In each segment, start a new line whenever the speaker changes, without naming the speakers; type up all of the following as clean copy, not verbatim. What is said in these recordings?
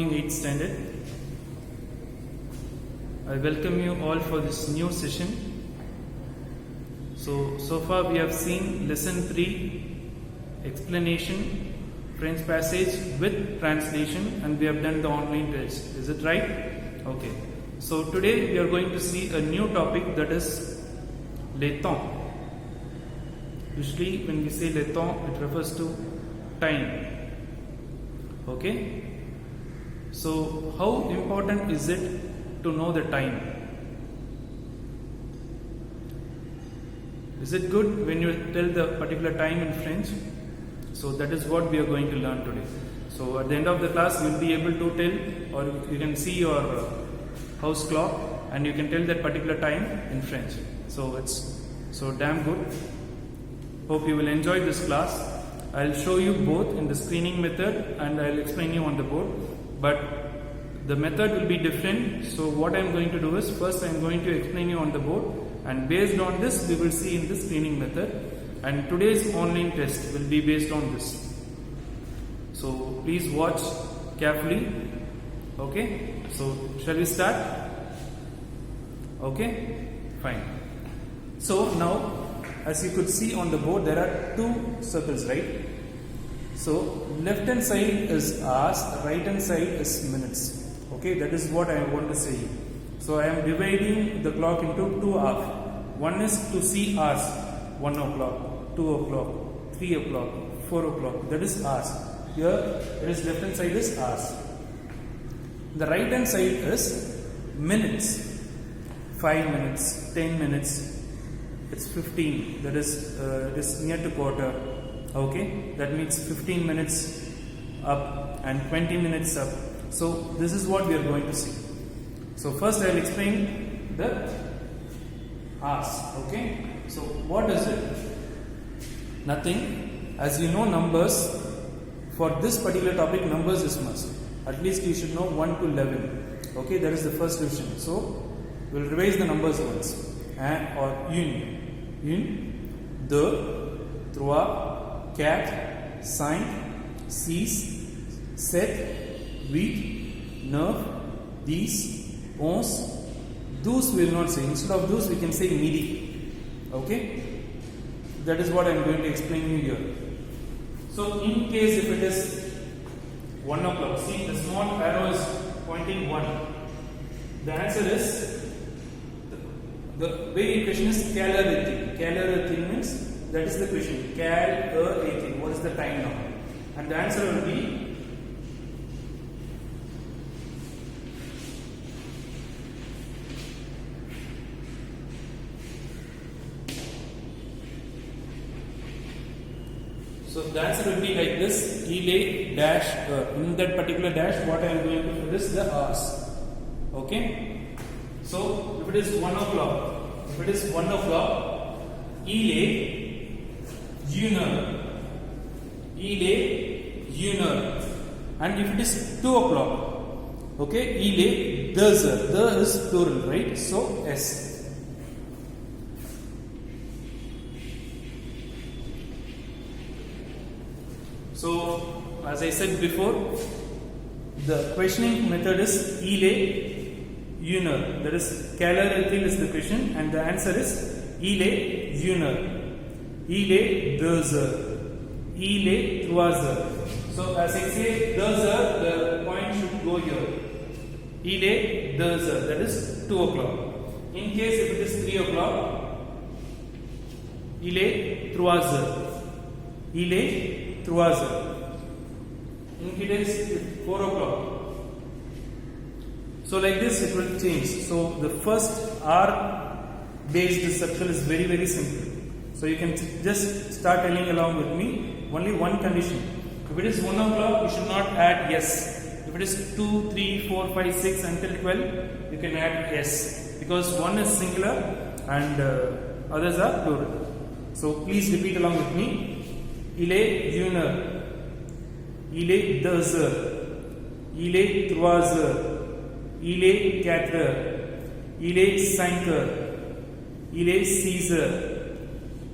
morning 8th standard. I welcome you all for this new session. So far we have seen lesson 3, explanation, French passage with translation, and we have done the online test. Is it right? Okay. So today we are going to see a new topic, that is le temps. Usually when we say le temps, it refers to time. Okay. So how important is it to know the time? Is it good when you tell the particular time in French? So that is what we are going to learn today. So at the end of the class you will be able to tell, or you can see your house clock and you can tell that particular time in French. So it's so damn good. Hope you will enjoy this class. I'll show you both in the screening method and I'll explain you on the board. But the method will be different. So what I'm going to do is, first I'm going to explain you on the board, and based on this we will see in the screening method, and today's online test will be based on this. So please watch carefully. Okay, so shall we start? Okay, fine. So now, as you could see on the board, there are two circles, right? So left hand side is hours, right hand side is minutes. Okay, that is what I want to say. So I am dividing the clock into two halves. One is to see hours, 1 o'clock, 2 o'clock, 3 o'clock, 4 o'clock, that is hours. Here it is left hand side is hours. The right hand side is minutes, 5 minutes, 10 minutes, it's 15, that is it is near to quarter. Okay, that means 15 minutes up and 20 minutes up. So this is what we are going to see. So first I will explain the hours. Okay, so what is it? Nothing. As you know, numbers, for this particular topic numbers is must. At least you should know 1 to 11. Okay, that is the first division. So we will revise the numbers once. Un or une, deux, trois, quatre, cinq, six, sept, 8, 9, 10, 11, 12 we will not say. Instead of 12 we can say midi. Okay, that is what I am going to explain you here. So in case if it is 1 o'clock, see the small arrow is pointing 1. The answer is, the way question is quelle heure est-il? Quelle heure est-il means, that is the question. Quelle heure est-il? What is the time now? And the answer will be so the answer will be like this: il est dash heure. In that particular dash, what I am going to put is the hours. Okay. So if it is 1 o'clock, il est une heure. Il est une heure. And if it is 2 o'clock, okay, il est 2 heures. The is plural, right? So S. So as I said before, the questioning method is il est une heure. That is, quelle heure est-il is the question, and the answer is il est une heure. Il est 2 heures. Il est 3 heures. So as I say 2 heures, the point should go here. Il est 2 heures. That is 2 o'clock. In case if it is 3 o'clock, il est 3 heures. Il est 3 heures. In case 4 o'clock. So like this it will change. So the first hour based circle is very, very simple. So you can just start telling along with me. Only one condition. If it is 1 o'clock, you should not add yes. If it is 2, 3, 4, 5, 6 until 12, you can add yes. Because one is singular and others are plural. So please repeat along with me. Il est une heure. Il est 2 heures. Il est 3 heures. Il est 4 heures. Il est 5 heures. Il est 6 heures.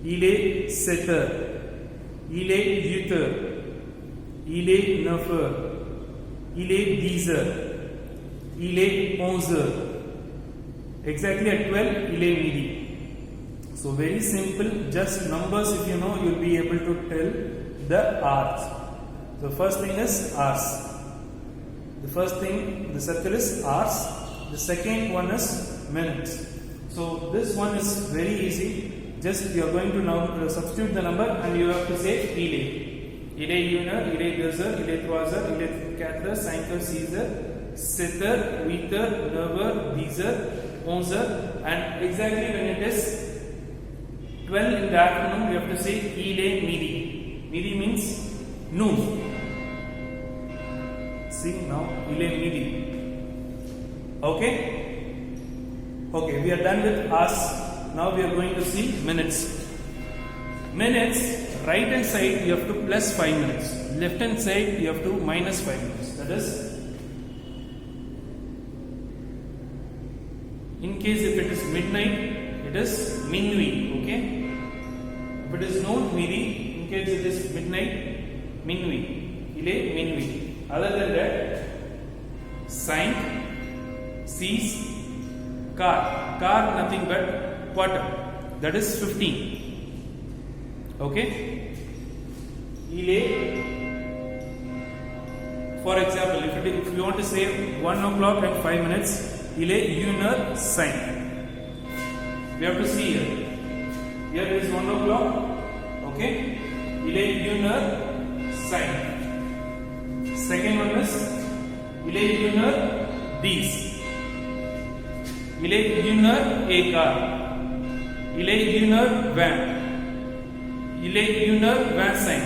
Il est 7 heures. Il est 8 heures. Il est 9 heures. il est 10 heures, il est 11 heures. Exactly at 12, il est midi. So very simple, just numbers if you know, you'll be able to tell the hours. So first thing is hours. The first thing, the circle is hours. The second one is minutes. So this one is very easy. Just you are going to now substitute the number and you have to say il est. Il est 1 heure, il est 2 heures, il est 3 heures, il est 4 heures, 5 heures, 6 heures, 7 heures, 8 heures, 9 heures, 10 heures, 11 heures, and exactly when it is 12 in the afternoon, we have to say il est midi. Midi means noon. See now, il est midi. Okay? Okay, we are done with hours. Now we are going to see minutes. Minutes, right hand side you have to plus 5 minutes. Left hand side you have to minus 5 minutes. That is, in case if it is midnight, it is minuit. Okay? If it is noon, midi. In case it is midnight, minuit. Il est minuit. Other than that, 5, 6, car. Car nothing but quarter. That is 15. Okay? Il est, for example, if you want to say 1 o'clock and 5 minutes, il est 1h05. We have to see here. Here it is 1 o'clock. Okay? Il est 1h05. Second one is, il est 1h10. Il est 1h15. Il est 1h20. Il est 1h25.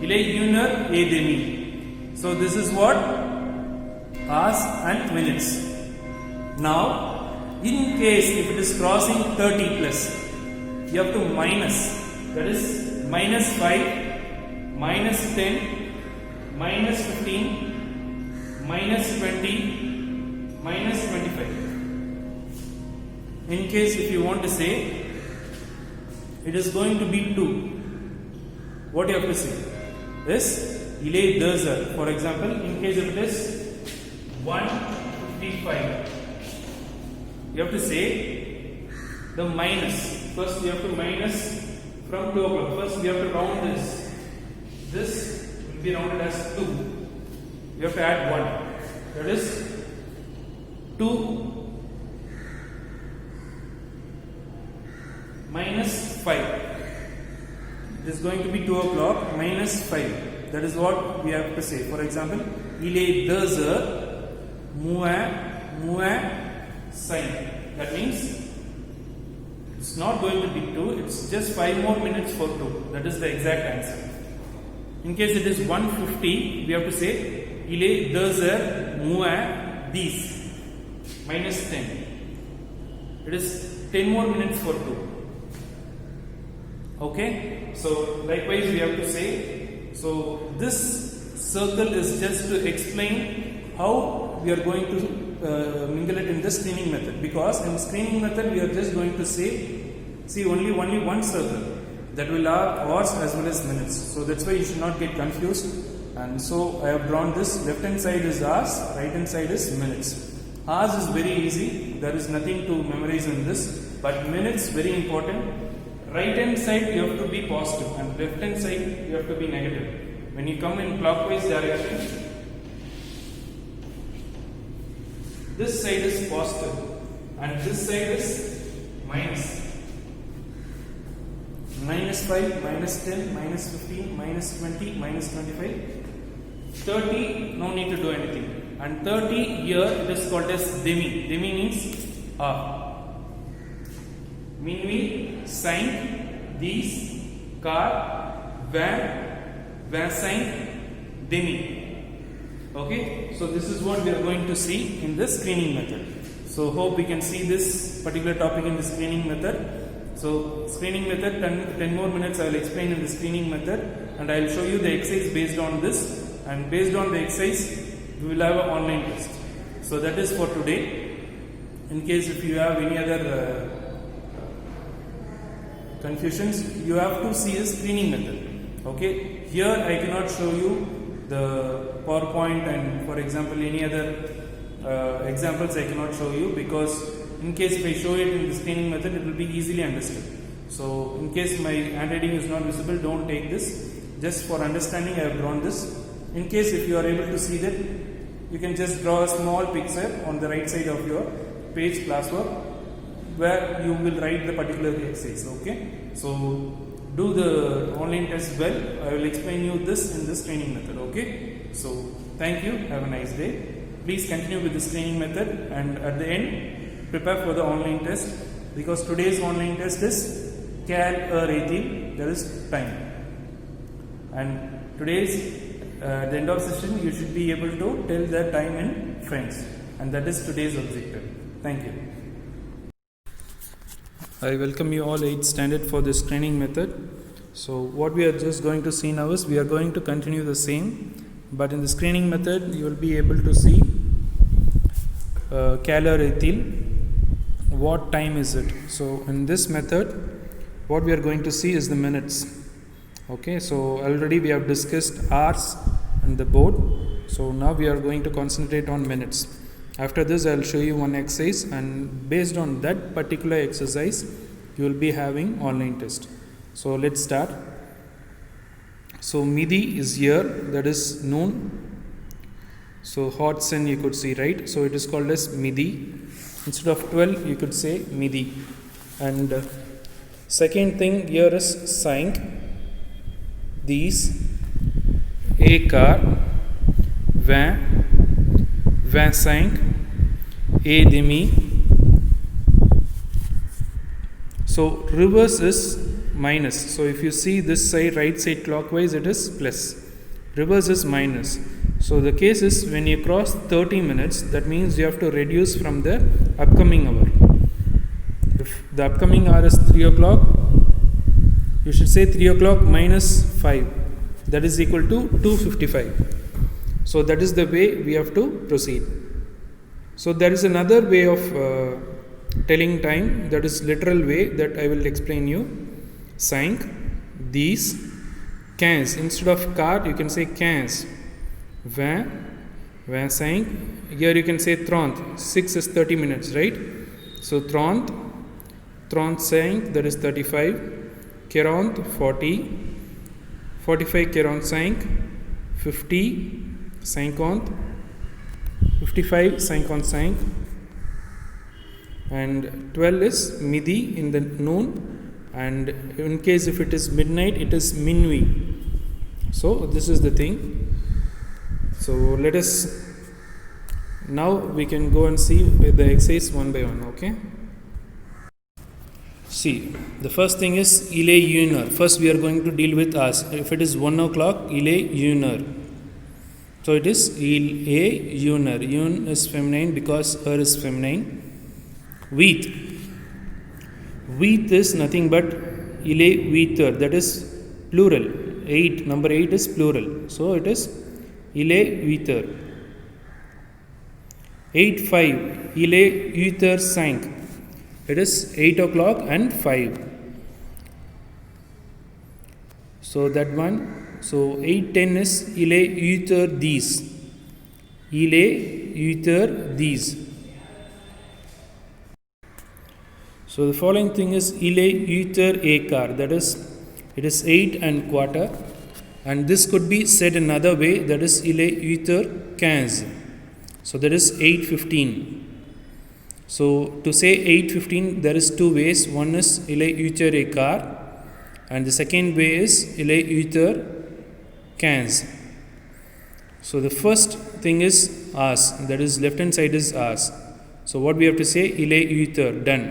Il est 1h30. So this is what? Hours and minutes. Now, in case if it is crossing 30 plus, you have to minus. That is minus 5, minus 10, minus 15, minus 20, minus 25. In case if you want to say, it is going to be 2. What you have to say is, il est 2 heures. For example, in case if it is 1:55, you have to say the minus. First you have to minus from 2 o'clock. First we have to round this. This will be rounded as 2. You have to add 1. That is 2 minus 5. It is going to be 2 o'clock minus 5. That is what we have to say. For example, il est 2 heures moins 5. That means it's not going to be 2, it's just 5 more minutes for 2. That is the exact answer. In case it is 1:50, we have to say il est 2 heures moins 10 minus 10. It is 10 more minutes for 2. Okay, so likewise we have to say, so this circle is just to explain how we are going to mingle it in the screening method, because in screening method we are just going to see only one circle that will have hours as well as minutes. So that's why you should not get confused, and so I have drawn this. Left hand side is hours, right hand side is minutes. Hours is very easy, there is nothing to memorize in this, but minutes very important. Right hand side you have to be positive and left hand side you have to be negative. When you come in clockwise direction, this side is positive and this side is minus. Minus 5, minus 10, minus 15, minus 20, minus 25. 30, no need to do anything. And 30 here it is called as demi. Demi means half. Minuit, 5, 10, car, 20, 25, demi. Okay, so this is what we are going to see in the screening method. So hope we can see this particular topic in the screening method. So screening method, 10 more minutes I will explain in the screening method, and I will show you the exercise based on this, and based on the exercise we will have an online test. So that is for today. In case if you have any other confusions, you have to see the screening method. Okay, here I cannot show you the PowerPoint and for example any other examples I cannot show you, because in case if I show it in the screening method it will be easily understood. So in case my handwriting is not visible, don't take this. Just for understanding I have drawn this. In case if you are able to see that, you can just draw a small picture on the right side of your page classwork where you will write the particular exercise. Okay, so do the online test well. I will explain you this in this training method. Okay, so thank you, have a nice day. Please continue with this training method, and at the end prepare for the online test, because today's online test is Cal Rating, there is time, and today's at the end of session you should be able to tell the time in French, and that is today's objective. Thank you. I welcome you all 8th standard for this training method. So what we are just going to see now is we are going to continue the same, but in the screening method you will be able to see calorie, what time is it. So in this method what we are going to see is the minutes. Okay, so already we have discussed hours and the board, so now we are going to concentrate on minutes. After this I will show you one exercise, and based on that particular exercise you will be having online test. So let's start. So midi is here, that is noon. So hot sun you could see, right? So it is called as midi. Instead of 12 you could say midi. And second thing here is 5, 10, एक car, 20, 25, et demi. So reverse is minus. So if you see this side, right side clockwise, it is plus. Reverse is minus. So the case is when you cross 30 minutes, that means you have to reduce from the upcoming hour. If the upcoming hour is 3 o'clock, you should say 3 o'clock minus 5. That is equal to 2:55. So that is the way we have to proceed. So there is another way of telling time, that is literal way, that I will explain you. 5, 10, 15. Instead of car you can say 15, 20, 25. Here you can say 30. 6 is 30 minutes, right? So 30, 35, that is 35. 40, 40, 45, 45, 50, 50, 55, 55, and 12 is midi in the noon, and in case if it is midnight it is minuit. So this is the thing. So let us now we can go and see the exercise one by one. Okay, see, the first thing is il est 1 heure. First we are going to deal with us. If it is 1 o'clock, il est 1 heure. So it is il est 1 heure. 1 is feminine because heure is feminine. Huit. Huit is nothing but il est 8 heures. That is plural. 8. Number 8 is plural. So it is il est 8 heures. 8, 5. Il est 8 heures 5. It is 8 o'clock and 5. So that one. So 8, 10 is il est 8 heures 10. Il est 8 heures 10. So the following thing is il est 8 heures et quart. That is, it is 8 and quarter. And this could be said another way, that is il est 8 heures 15. So that is 8:15. So to say 8:15, there is two ways. One is il est 8 heures et quart, and the second way is il est 8 heures 15. So the first thing is hours, that is left hand side is hours. So what we have to say, il est 8 heures, done.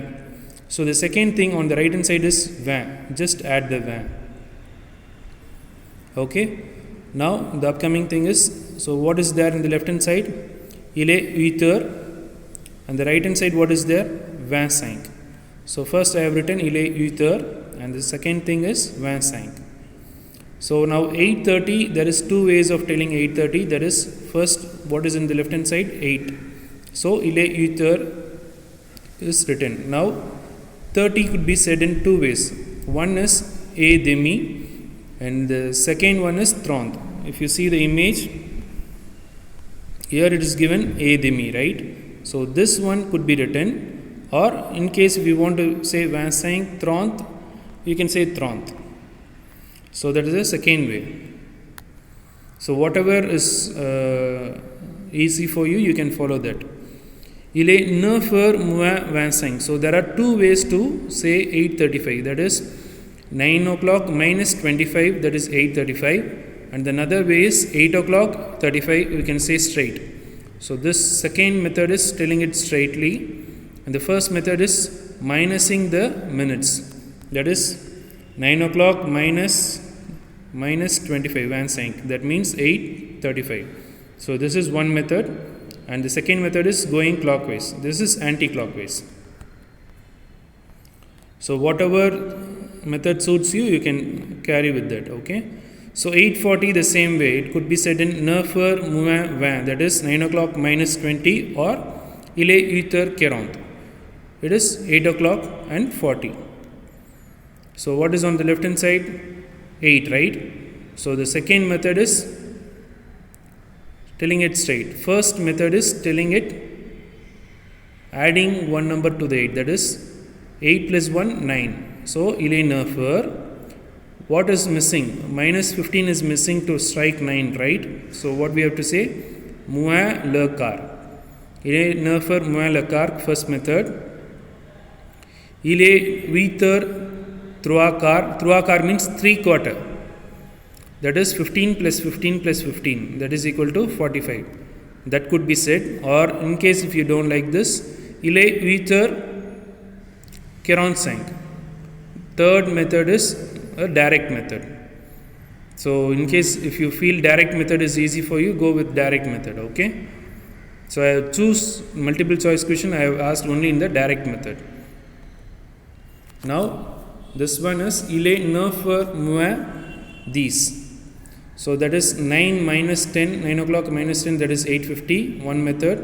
So the second thing on the right hand side is 20, just add the 20. Okay, now the upcoming thing is, so what is there in the left hand side? Il est 8 heures, and the right hand side what is there? 25. So first I have written il est 8 heures, and the second thing is 25. So now 8:30, there is two ways of telling 8:30. That is, first what is in the left hand side? 8. So il est 8 heures is written. Now 30 could be said in two ways. One is et demi, and the second one is 30. if you see the image, here it is given A demi, right? So this one could be written, or in case if you want to say 25-30, you can say 30. So that is the second way. So whatever is easy for you, you can follow that. Il est 9h25. So there are two ways to say 8:35. That is 9 o'clock minus 25, that is 8:35. And another way is 8 o'clock 35, we can say straight. So this second method is telling it straightly. And the first method is minusing the minutes. That is 9 o'clock minus 25, 25. That means 8:35. So this is one method. And the second method is going clockwise. This is anti-clockwise. So whatever method suits you, you can carry with that. Okay. So 8:40 the same way. It could be said in 9h20, that is 9 o'clock minus 20, or il est 8h40. It is 8 o'clock and 40. So what is on the left hand side? 8, right? So the second method is telling it straight. First method is telling it adding one number to the 8, that is 8 plus 1, 9. So il est 9h. What is missing? Minus 15 is missing to strike 9, right? So what we have to say? Moins le quart. Il est 9h moins le quart, first method. Il est 8h3 quart. 3 quart means 3/4. That is 15 plus 15 plus 15. That is equal to 45. That could be said. Or in case if you don't like this, il est 8h45. Third method is a direct method. So in case if you feel direct method is easy for you, go with direct method. Okay. So I have choose multiple choice question. I have asked only in the direct method. Now this one is il est 9h10. So that is 9 minus 10, 9 o'clock minus 10, that is 8:50, one method.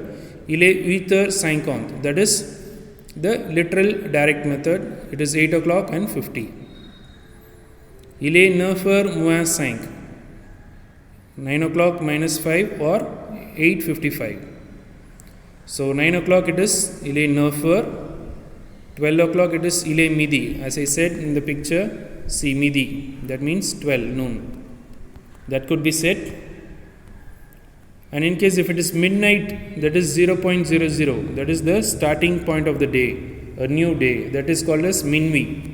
Il est 8h50, that is the literal direct method. It is 8 o'clock and 50. Il est 9h-5, 9 o'clock minus 5, or 8:55. So 9 o'clock it is il est 9h, 12 o'clock it is il est midi. As I said in the picture, see midi, that means 12 noon. That could be said. And in case if it is midnight, that is 0.00, that is the starting point of the day, a new day, that is called as minuit.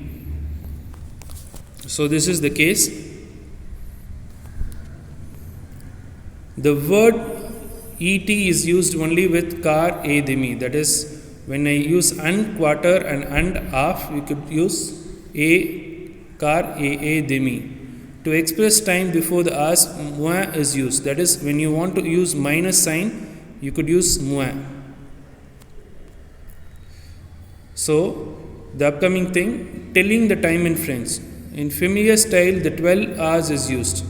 So this is the case. The word et is used only with quart et demi, that is when I use and quarter and half, we could use a quart et a demi. To express time before the hours, moins is used. That is, when you want to use minus sign, you could use moins. So, the upcoming thing, telling the time in French. In familiar style, the 12 hours is used.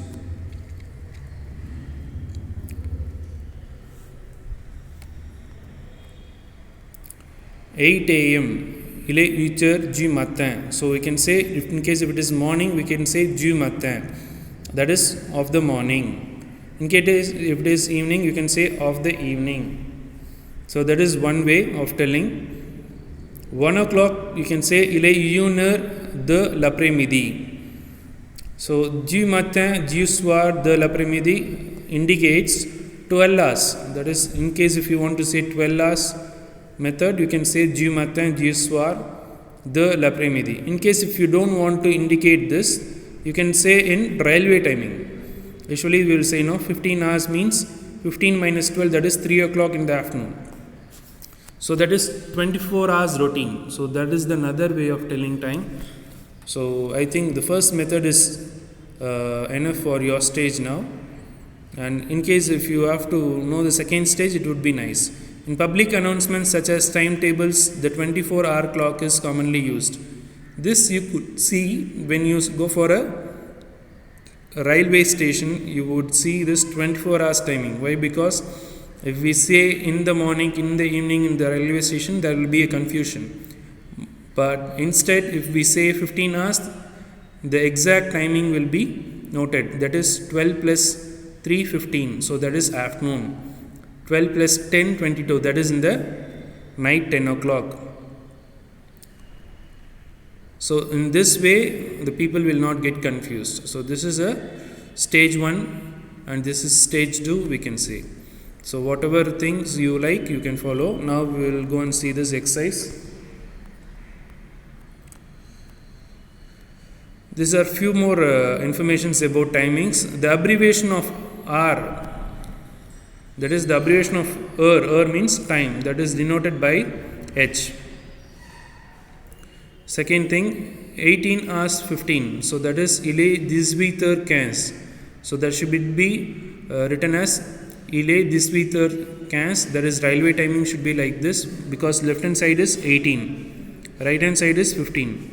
"8 a.m. Il est 8h du matin." So we can say, in case if it is morning, we can say du matin. That is of the morning. In case if it is evening, you can say of the evening. So that is one way of telling. 1 o'clock, you can say il est 1h de l'après-midi. So du matin, du soir, de l'après-midi indicates 12 hours. That is, in case if you want to say 12 hours method, you can say du matin, du soir, de l'après-midi. In case if you don't want to indicate this, you can say in railway timing. Usually we will say 15 hours means 15 minus 12, that is 3 o'clock in the afternoon. So that is 24 hours routine. So that is another way of telling time. So I think the first method is enough for your stage now. And in case if you have to know the second stage, it would be nice. In public announcements such as timetables, the 24-hour clock is commonly used. This you could see when you go for a railway station, you would see this 24 hours timing. Why? Because if we say in the morning, in the evening, in the railway station, there will be a confusion. But instead, if we say 15 hours, the exact timing will be noted. That is 12 plus 3:15, so that is afternoon. 12 plus 10, 22, that is in the night, 10 o'clock. So in this way the people will not get confused. So this is a stage 1 and this is stage 2, we can say. So whatever things you like, you can follow. Now we will go and see this exercise. These are few more informations about timings. The abbreviation of R, that is the abbreviation of R means time, that is denoted by H. Second thing, 18 hours 15, so that is il est 18h15. So that should be written as il est 18h15, that is railway timing should be like this, because left hand side is 18, right hand side is 15.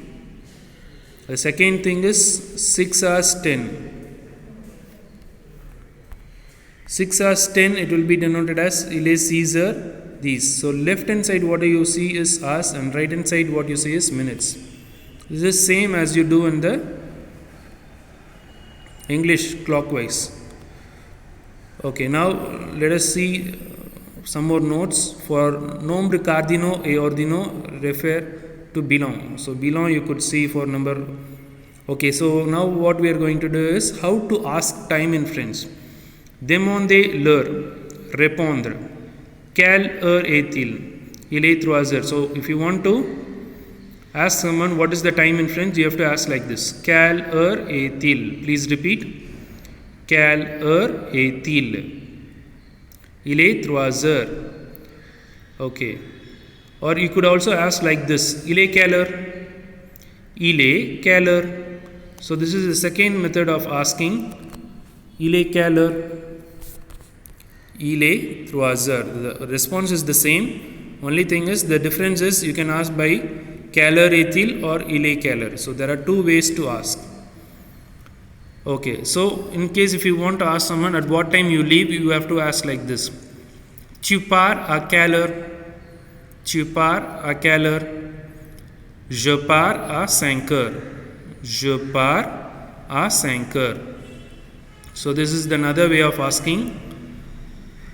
The second thing is 6 hours 10. 6 hours 10, it will be denoted as il est 6h10. So left hand side what you see is hours and right hand side what you see is minutes. This is same as you do in the English clockwise. Okay, now let us see some more notes. For nombre cardinaux et ordinaux refer to bilan. So bilan you could see for number. Okay, so now what we are going to do is how to ask time in French. Demander l'heure, répondre. Quelle heure est-il? Il est 3h. So if you want to ask someone what is the time in French, you have to ask like this. Quelle heure est-il? Please repeat. Quelle heure est-il? Il est 3h. Okay. Or you could also ask like this. Il est quelle heure? Il est quelle heure? So this is the second method of asking. Il est quelle heure? Il est 3h. The response is the same. Only thing is the difference is you can ask by quelle heure est-il or il est quelle heure. So there are two ways to ask. Okay, so in case if you want to ask someone at what time you leave, you have to ask like this. Tu pars à quelle heure? Tu pars à quelle heure? Je pars à 5 heures. Je pars à 5 heures. So this is another way of asking.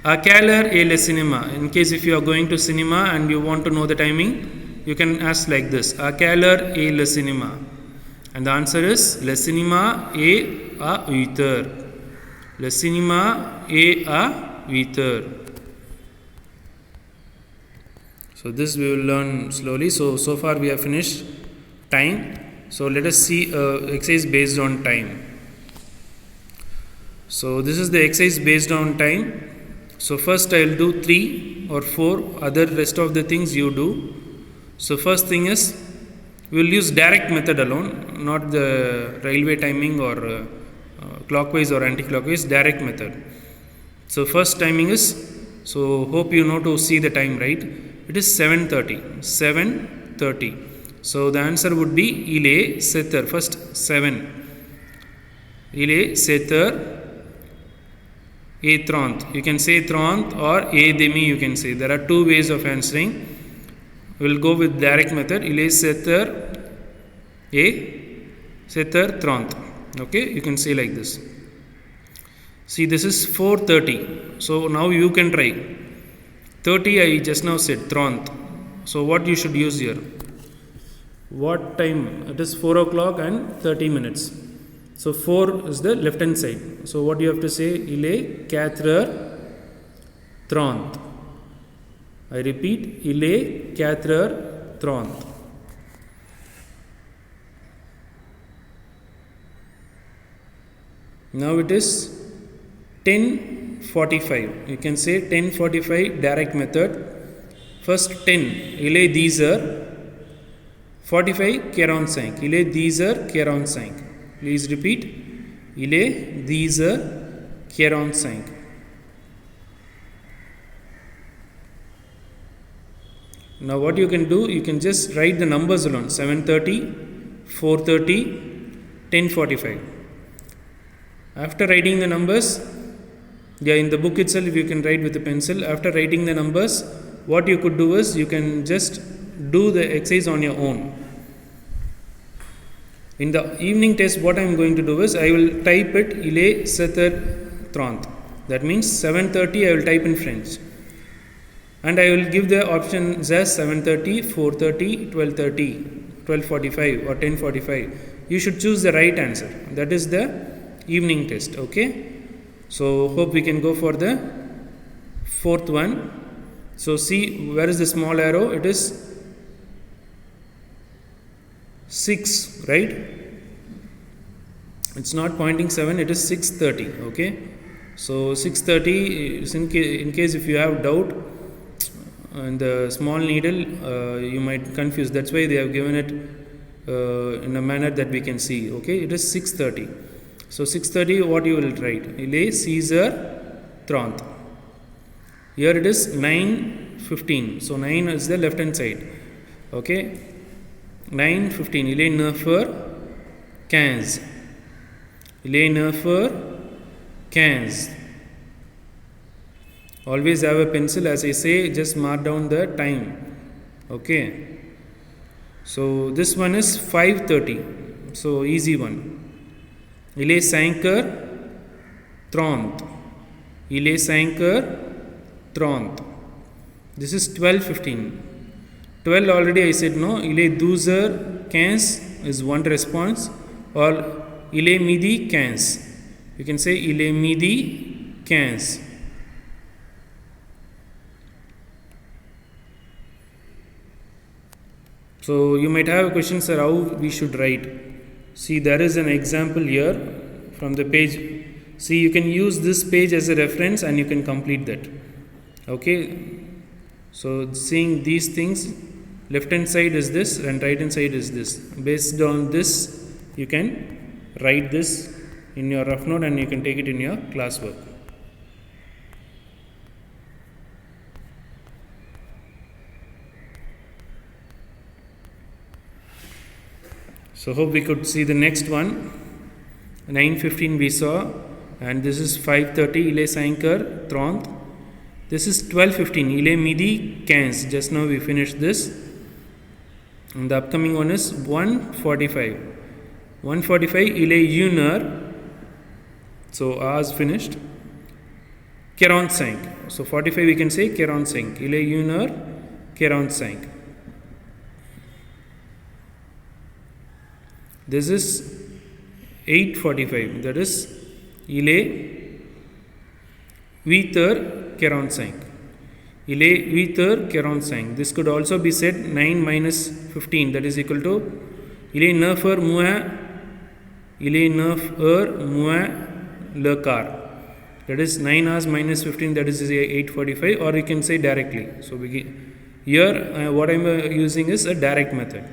À quelle heure est le cinéma? In case if you are going to cinema and you want to know the timing, you can ask like this. À quelle heure est le cinéma? And the answer is le cinéma est à 8 heures. Le cinéma est à 8 heures. So this we will learn slowly. So far we have finished time. So let us see exercise based on time. So this is the exercise based on time. So first I will do 3 or 4, other rest of the things you do. So first thing is, we will use direct method alone, not the railway timing or clockwise or anti-clockwise, direct method. So first timing is, so hope you know to see the time, right? It is 7:30. 7:30. So the answer would be il est 7h. First 7. Il est 7h. Et 30. You can say 30 or et demi you can say. There are two ways of answering. We will go with direct method. Il est 7h et 7h30. Okay, you can say like this. See, this is 4:30. So now you can try. 30 I just now said 30. So what you should use here? What time? It is 4 o'clock and 30 minutes. So 4 is the left hand side. So what you have to say? Il est 4h30. I repeat, il est 4h30. Now it is 10:45. You can say 10:45 direct method. First 10, il est 10h. 45, 45. Il est 10h45. Please repeat. Il est 10h45. Now what you can do, you can just write the numbers alone. 7:30, 4:30, 10:45. After writing the numbers, in the book itself you can write with a pencil. After writing the numbers, what you could do is you can just do the exercise on your own. In the evening test, what I am going to do is I will type it il est 7h30 30. That means 7:30 I will type in French. And I will give the options as 7:30, 4:30, 12:30, 12:45 or 10:45. You should choose the right answer. That is the evening test. Okay. So hope we can go for the fourth one. So see, where is the small arrow? It is 6, right? It's not pointing 7, it is 6:30. Okay. So 6:30 is in case if you have doubt and the small needle, you might confuse. That's why they have given it in a manner that we can see. Okay, it is 6:30. So 6:30, what you will write? Il est 6h30. Here it is 9:15. So 9 is the left hand side. Okay, 9:15. Il est 9h15. Il est 9h15. Always have a pencil, as I say, just mark down the time. Okay. So this one is 5:30. So easy one. Il est 5h30. Il est 5h30. This is 12:15. 12 already I said no. Il est 12h15 is one response. Or il est midi 15. You can say il est midi 15. So you might have a question, sir, how we should write. See, there is an example here from the page. See, you can use this page as a reference and you can complete that. Okay. So seeing these things, left hand side is this and right hand side is this. Based on this, you can write this in your rough note and you can take it in your classwork. So hope we could see the next one. 9:15 we saw, and this is 5:30. Il est 5h30. This is 12:15. Il est midi 15. Just now we finished this. And the upcoming one is 1:45. 1:45. Il est 1h. So hours finished. 45. So 45 we can say 45. Il est 1h 45. This is 8:45. That is, il est 8h45. Il est 8h45. This could also be said 9 minus 15. That is equal to, il est 9h moins, il est 9h moins le quart. That is 9 hours minus 15. That is 8:45. Or you can say directly. So here what I am using is a direct method.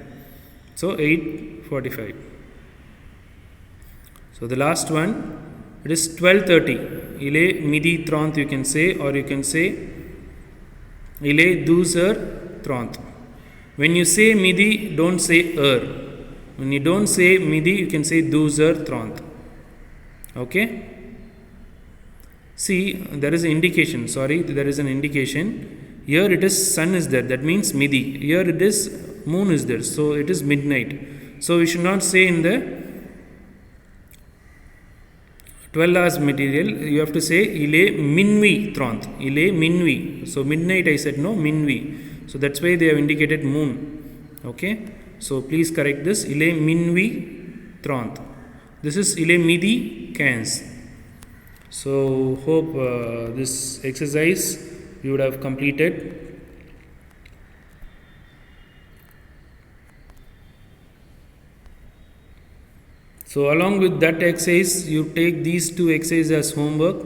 So 8:45. So the last one, it is 12:30. Il est midi 30 you can say, or you can say il est 12h30. When you say midi, don't say heure. When you don't say midi, you can say 12h30. Okay? See, there is an indication. Sorry, there is an indication. Here it is sun is there. That means midi. Here it is moon is there. So it is midnight. So we should not say in the 12 hours material. You have to say il est minuit 30. Il est minuit. So midnight I said no, minuit. So that's why they have indicated moon. Okay. So please correct this. Il est minuit 30. This is il est midi 15. So hope this exercise you would have completed. So along with that exercise, you take these two exercises as homework.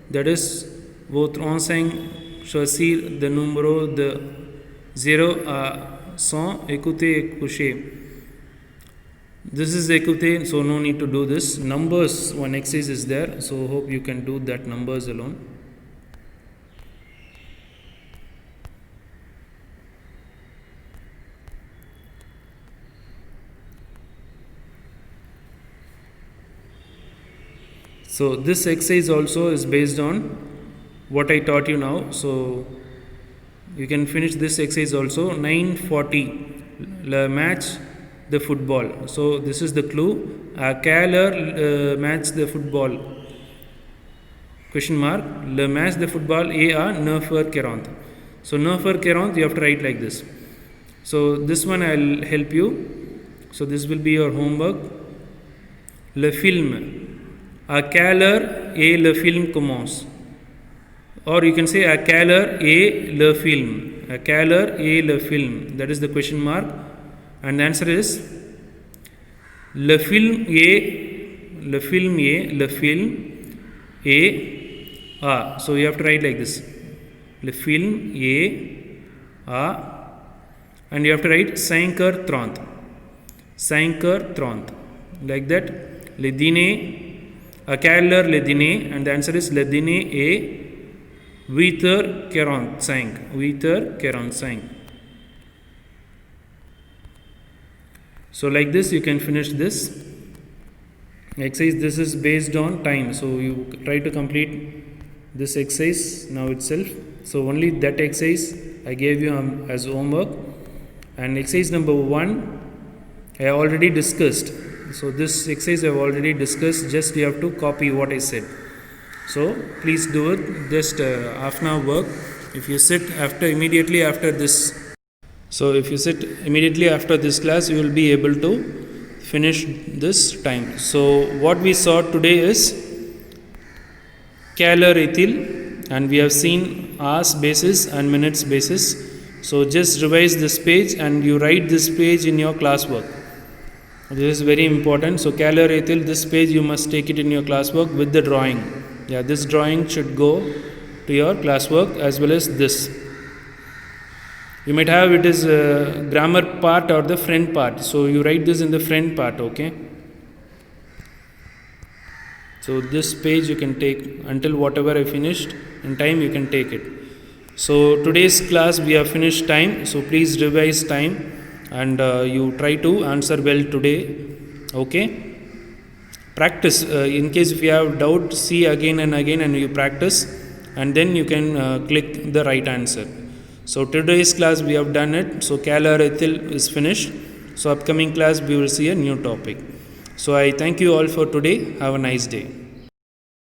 That is, votre enseigne choisir the numéro de 0 à 100, écoutez et coucher. This is écoutez, so no need to do this. Numbers, one exercise is there, so hope you can do that numbers alone. So this exercise also is based on what I taught you now. So you can finish this exercise also. 9:40 le match the football. So this is the clue. À quelle heure match the football? question mark, le match de football est à 9h40. So 9h40 you have to write like this. So this one I'll help you. So this will be your homework. Le film, à quelle heure est le film commence? Or you can say à quelle heure est le film? À quelle heure est le film? That is the question mark. And the answer is le film est à. So you have to write like this. Le film est à. And you have to write 5h30. 5h30. Like that. Le dîner, à quelle heure le dîner? And the answer is le dîner est 8h45. 8h45. So like this you can finish this exercise. This is based on time. So you try to complete this exercise now itself. So only that exercise I gave you as homework. And exercise number 1 I already discussed. So this exercise I have already discussed. Just you have to copy what I said. So please do it. Just half an hour work. If you sit immediately after this class, you will be able to finish this time. So what we saw today is quelle heure est-il, and we have seen hours basis and minutes basis. So just revise this page and you write this page in your classwork. This is very important. So quelle heure est-il, this page you must take it in your classwork with the drawing. Yeah, this drawing should go to your classwork as well as this. You might have it is grammar part or the front part. So you write this in the front part, okay? So this page you can take until whatever I finished in time you can take it. So today's class we have finished time. So please revise time and you try to answer well today, okay? Practice. In case if you have doubt, see again and again and you practice and then you can click the right answer. So today's class we have done it. So quelle heure est-il is finished. So upcoming class we will see a new topic. So I thank you all for today. Have a nice day.